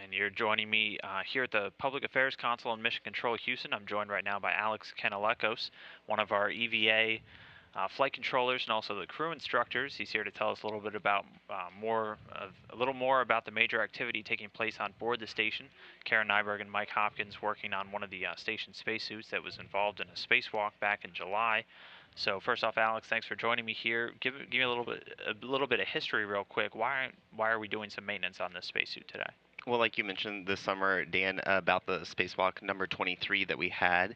And you're joining me here at the Public Affairs Console in Mission Control, Houston. I'm joined right now by Alex Kanalekos, one of our EVA flight controllers and also the crew instructors. He's here to tell us a little bit about a little more about the major activity taking place on board the station. Karen Nyberg and Mike Hopkins working on one of the station spacesuits that was involved in a spacewalk back in July. So first off, Alex, thanks for joining me here. Give me a little bit of history real quick. Why are we doing some maintenance on this spacesuit today? Well, like you mentioned this summer, Dan, about the spacewalk number 23 that we had.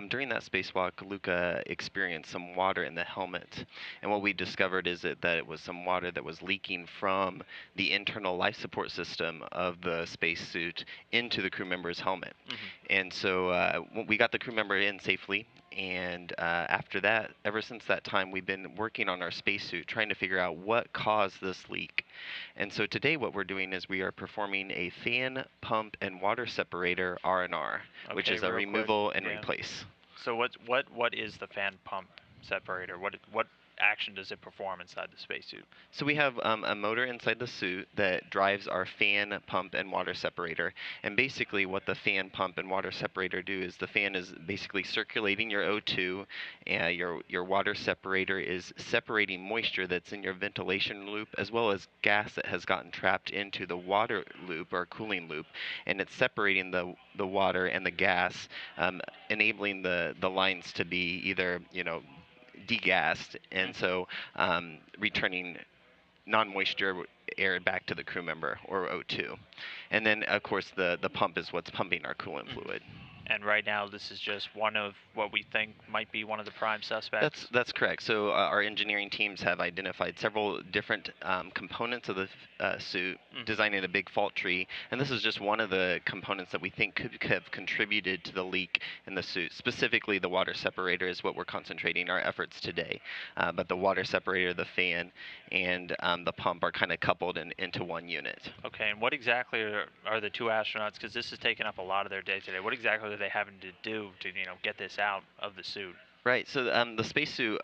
During that spacewalk, Luca experienced some water in the helmet. And what we discovered is that it was some water that was leaking from the internal life support system of the spacesuit into the crew member's helmet. And so we got the crew member in safely. And after that, ever since that time, we've been working on our spacesuit, trying to figure out what caused this leak. And so today what we're doing is we are performing a fan, pump, and water separator R&R, which is a removal and replace. So what is the fan pump separator? What action does it perform inside the spacesuit? So we have a motor inside the suit that drives our fan, pump, and water separator. And basically what the fan, pump, and water separator do is the fan is basically circulating your O2, and your water separator is separating moisture that's in your ventilation loop as well as gas that has gotten trapped into the water loop or cooling loop. And it's separating the water and the gas, enabling the lines to be either, degassed, and so returning non-moisture air back to the crew member, or O2. And then, of course, the pump is what's pumping our coolant fluid. And right now, this is just one of what we think might be one of the prime suspects? That's correct. So our engineering teams have identified several different components of the suit, designing a big fault tree, and this is just one of the components that we think could have contributed to the leak in the suit. Specifically, the water separator is what we're concentrating our efforts today. But the water separator, the fan, and the pump are kind of coupled into one unit. Okay, and what exactly are the two astronauts, because this has taken up a lot of their day today, what exactly are they having to do to get this out of the suit? Right. So the spacesuit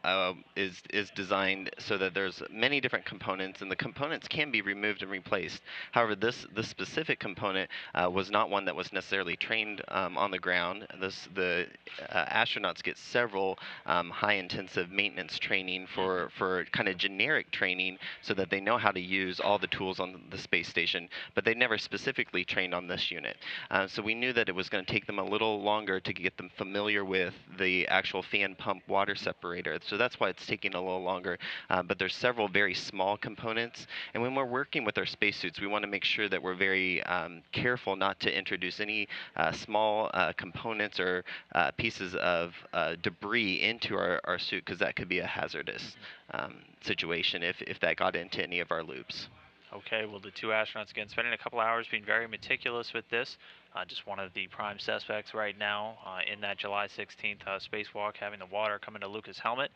is designed so that there's many different components, and the components can be removed and replaced. However, this specific component was not one that was necessarily trained on the ground. The astronauts get several high-intensive maintenance training for kind of generic training, so that they know how to use all the tools on the space station. But they never specifically trained on this unit. So we knew that it was going to take them a little longer to get them familiar with the actual fan, pump, water separator. So that's why it's taking a little longer. But there's several very small components. And when we're working with our spacesuits, we want to make sure that we're very careful not to introduce any small components or pieces of debris into our suit, because that could be a hazardous situation if that got into any of our loops. Okay, well, the two astronauts, again, spending a couple hours being very meticulous with this. Just one of the prime suspects right now in that July 16th spacewalk, having the water come into Luca's helmet.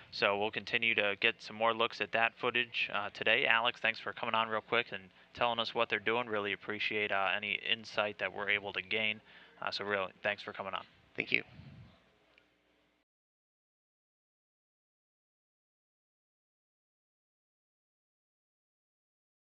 So we'll continue to get some more looks at that footage today. Alex, thanks for coming on real quick and telling us what they're doing. Really appreciate any insight that we're able to gain. So really, thanks for coming on. Thank you.